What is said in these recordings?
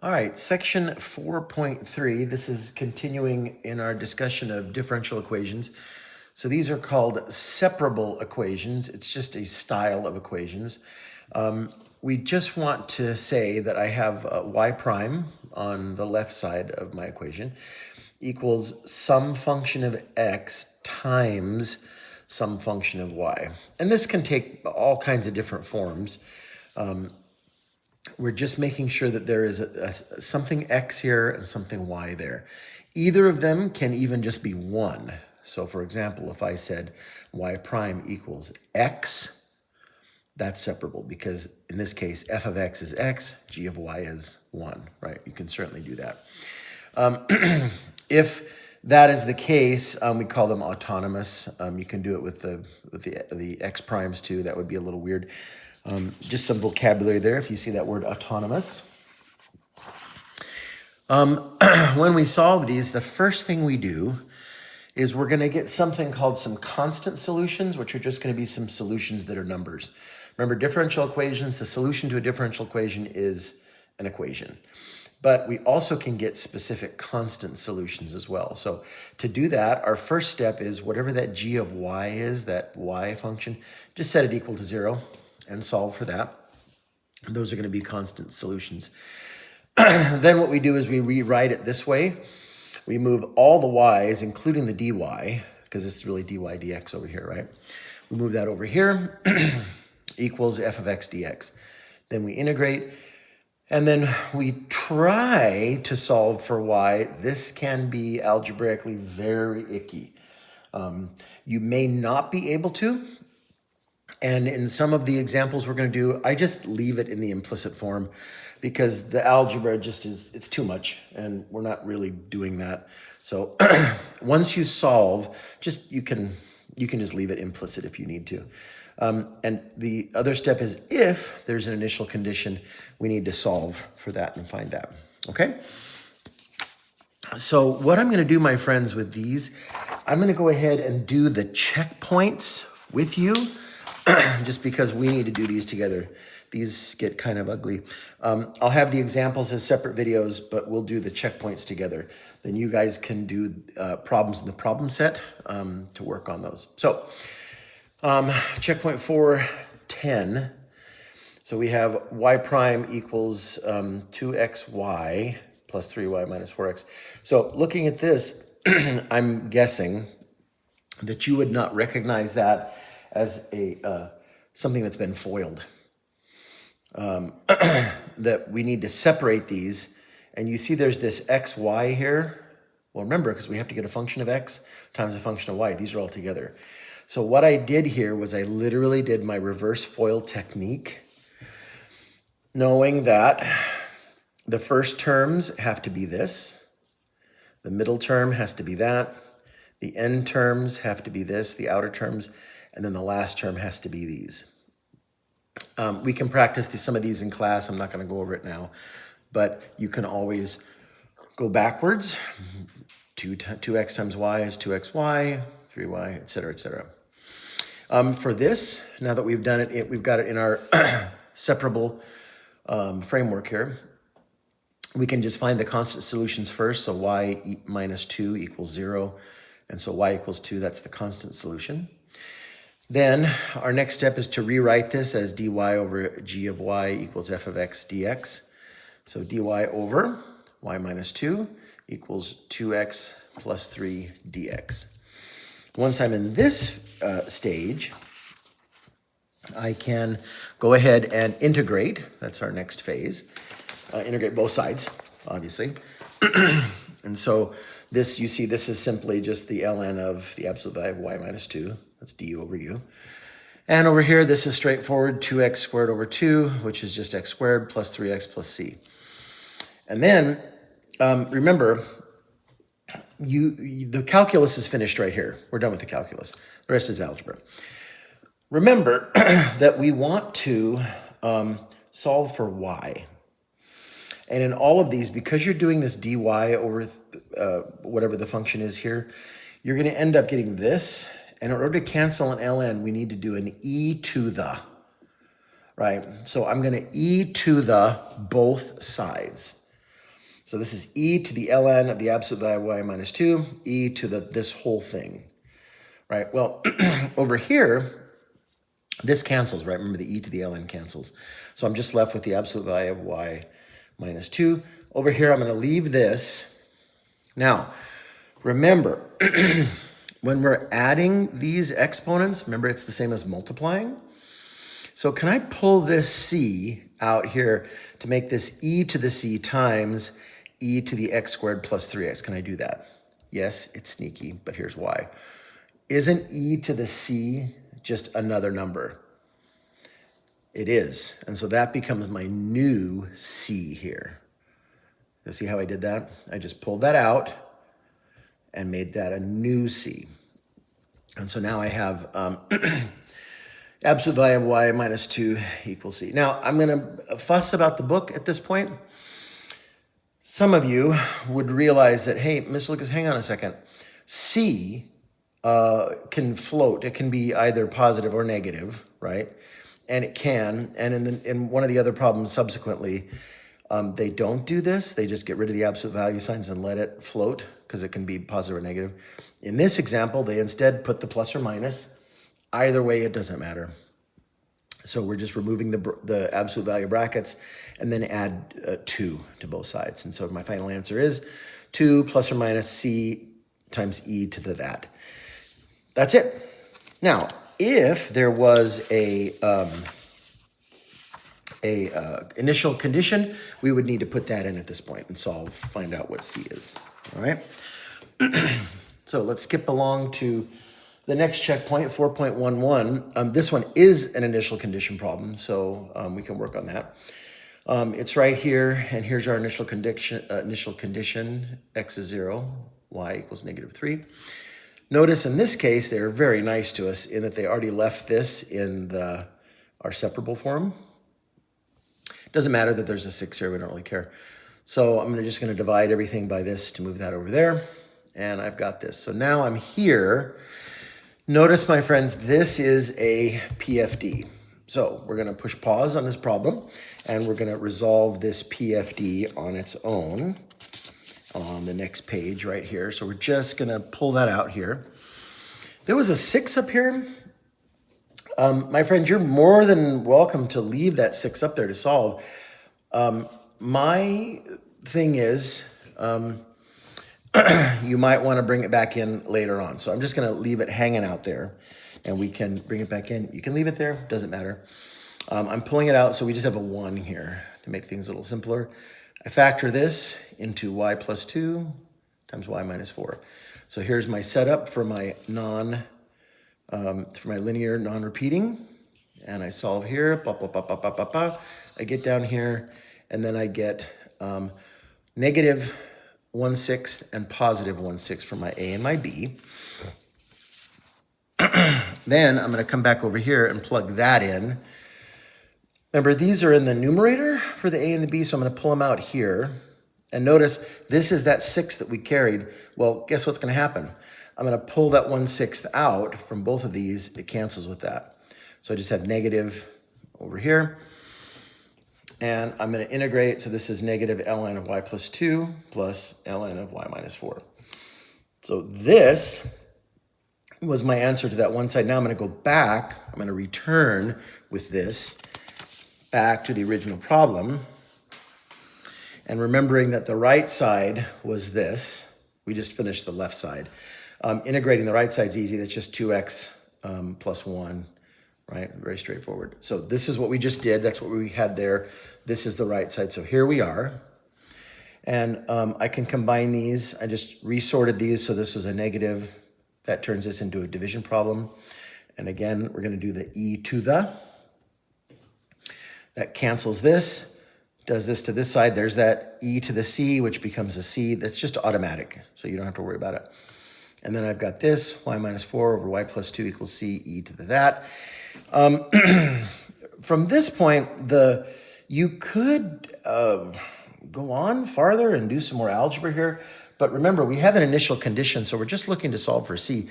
All right, section 4.3. This is continuing in our discussion of differential equations. So these are called separable equations. It's just a style of equations. We just want to say that I have y prime on the left side of my equation equals some function of x times some function of y. And this can take all kinds of different forms. We're just making sure that there is something x here and something y there. Either of them can even just be 1. So for example, if I said y prime equals x, that's separable because in this case, f of x is x, g of y is 1, right? You can certainly do that. If that is the case, we call them autonomous. You can do it with the x primes too. That would be a little weird. Just some vocabulary there if you see that word autonomous. When we solve these, the first thing we do is we're going to get something called some constant solutions, which are just going to be some solutions that are numbers. Remember, differential equations, the solution to a differential equation is an equation. But we also can get specific constant solutions as well. So to do that, our first step is whatever that g of y is, that y function, just set it equal to 0 and solve for that. And those are going to be constant solutions. Then what we do is we rewrite it this way. We move all the y's, including the dy, because it's really dy dx over here, right? We move that over here, equals f of x dx. Then we integrate, and then we try to solve for y. This can be algebraically very icky. You may not be able to, and in some of the examples we're going to do, I just leave it in the implicit form because the algebra just it's too much and we're not really doing that. So once you solve, you can just leave it implicit if you need to. And the other step is if there's an initial condition, we need to solve for that and find that. Okay? So what I'm going to do, my friends, with these, I'm going to go ahead and do the checkpoints with you just because we need to do these together. These get kind of ugly. I'll have the examples as separate videos, but we'll do the checkpoints together. Then you guys can do problems in the problem set to work on those. So checkpoint 410. So we have y prime equals 2xy plus 3y minus 4x. So looking at this, I'm guessing that you would not recognize that as something that's been FOILed. That we need to separate these. And you see there's this xy here. Well, remember, because we have to get a function of x times a function of y. These are all together. So what I did here was I literally did my reverse FOIL technique, knowing that the first terms have to be this, the middle term has to be that, the end terms have to be this, the outer terms, and then the last term has to be these. We can practice some of these in class. I'm not going to go over it now, but you can always go backwards. 2x times y is 2xy, 3y, et cetera, et cetera. For this, now that we've done it, we've got it in our separable framework here. We can just find the constant solutions first. So y minus 2 equals 0. And so y equals 2, that's the constant solution. Then our next step is to rewrite this as dy over g of y equals f of x dx. So dy over y minus 2 equals 2x plus 3 dx. Once I'm in this stage, I can go ahead and integrate. That's our next phase. Integrate both sides, obviously. And so this, you see, this is simply just the ln of the absolute value of y minus 2. That's du over u. And over here, this is straightforward, 2x squared over 2, which is just x squared plus 3x plus c. And then, remember, the calculus is finished right here. We're done with the calculus. The rest is algebra. Remember that we want to solve for y. And in all of these, because you're doing this dy over whatever the function is here, you're going to end up getting this. And in order to cancel an ln, we need to do an e to the, right? So I'm going to e to the both sides. So this is e to the ln of the absolute value of y minus 2, e to this whole thing, right? Well, over here, this cancels, right? Remember the e to the ln cancels. So I'm just left with the absolute value of y minus 2. Over here, I'm going to leave this. Now, remember, when we're adding these exponents, remember it's the same as multiplying. So can I pull this c out here to make this e to the c times e to the x squared plus 3x? Can I do that? Yes, it's sneaky, but here's why. Isn't e to the c just another number? It is. And so that becomes my new c here. You see how I did that? I just pulled that out and made that a new c. And so now I have absolute value of y minus 2 equals c. Now, I'm going to fuss about the book at this point. Some of you would realize that, hey, Mr. Lucas, hang on a second. C can float. It can be either positive or negative, right? And it can. And in one of the other problems subsequently, they don't do this. They just get rid of the absolute value signs and let it float because it can be positive or negative. In this example, they instead put the plus or minus. Either way, it doesn't matter. So we're just removing the absolute value brackets and then add 2 to both sides. And so my final answer is 2 plus or minus c times e to the that. That's it. Now, if there was a initial condition, we would need to put that in at this point and find out what c is. All right. So let's skip along to the next checkpoint, 4.11. This one is an initial condition problem, so we can work on that. It's right here, and here's our initial condition. X is 0, y equals negative 3. Notice in this case, they're very nice to us in that they already left this in our separable form. Doesn't matter that there's a 6 here, we don't really care. So I'm just going to divide everything by this to move that over there, and I've got this. So now I'm here. Notice, my friends, this is a PFD. So we're going to push pause on this problem, and we're going to resolve this PFD on its own on the next page right here. So we're just going to pull that out here. There was a 6 up here. My friends, you're more than welcome to leave that 6 up there to solve. My thing is, you might want to bring it back in later on. So I'm just going to leave it hanging out there, and we can bring it back in. You can leave it there, doesn't matter. I'm pulling it out, so we just have a 1 here to make things a little simpler. I factor this into y plus 2 times y minus 4. So here's my setup for my linear non-repeating, and I solve here. Blah, blah, blah, blah, blah, blah, blah. I get down here, and then I get negative 1/6 and positive 1/6 for my A and my B. Then I'm going to come back over here and plug that in. Remember, these are in the numerator for the A and the B, so I'm going to pull them out here. And notice, this is that 6 that we carried. Well, guess what's going to happen? I'm going to pull that 1/6 out from both of these. It cancels with that. So I just have negative over here. And I'm going to integrate. So this is negative ln of y plus 2 plus ln of y minus 4. So this was my answer to that one side. Now I'm going to go back. I'm going to return with this back to the original problem. And remembering that the right side was this. We just finished the left side. Integrating the right side's easy. That's just 2x plus 1. Right? Very straightforward. So this is what we just did. That's what we had there. This is the right side. So here we are. And I can combine these. I just resorted these. So this was a negative. That turns this into a division problem. And again, we're going to do the e to the. That cancels this. Does this to this side. There's that e to the c, which becomes a c. That's just automatic. So you don't have to worry about it. And then I've got this, y minus 4 over y plus 2 equals c, e to the that. From this point, you could go on farther and do some more algebra here. But remember, we have an initial condition, so we're just looking to solve for c.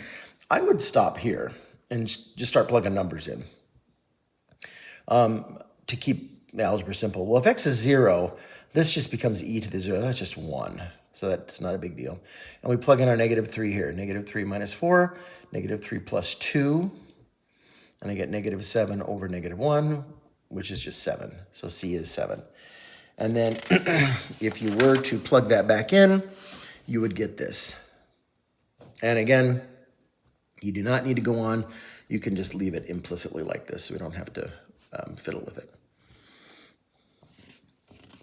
I would stop here and just start plugging numbers in to keep algebra simple. Well, if x is 0, this just becomes e to the 0. That's just 1. So that's not a big deal. And we plug in our -3 here. -3 minus 4, -3 plus 2. And I get -7 over -1, which is just 7. So c is 7. And then if you were to plug that back in, you would get this. And again, you do not need to go on. You can just leave it implicitly like this. So we don't have to fiddle with it.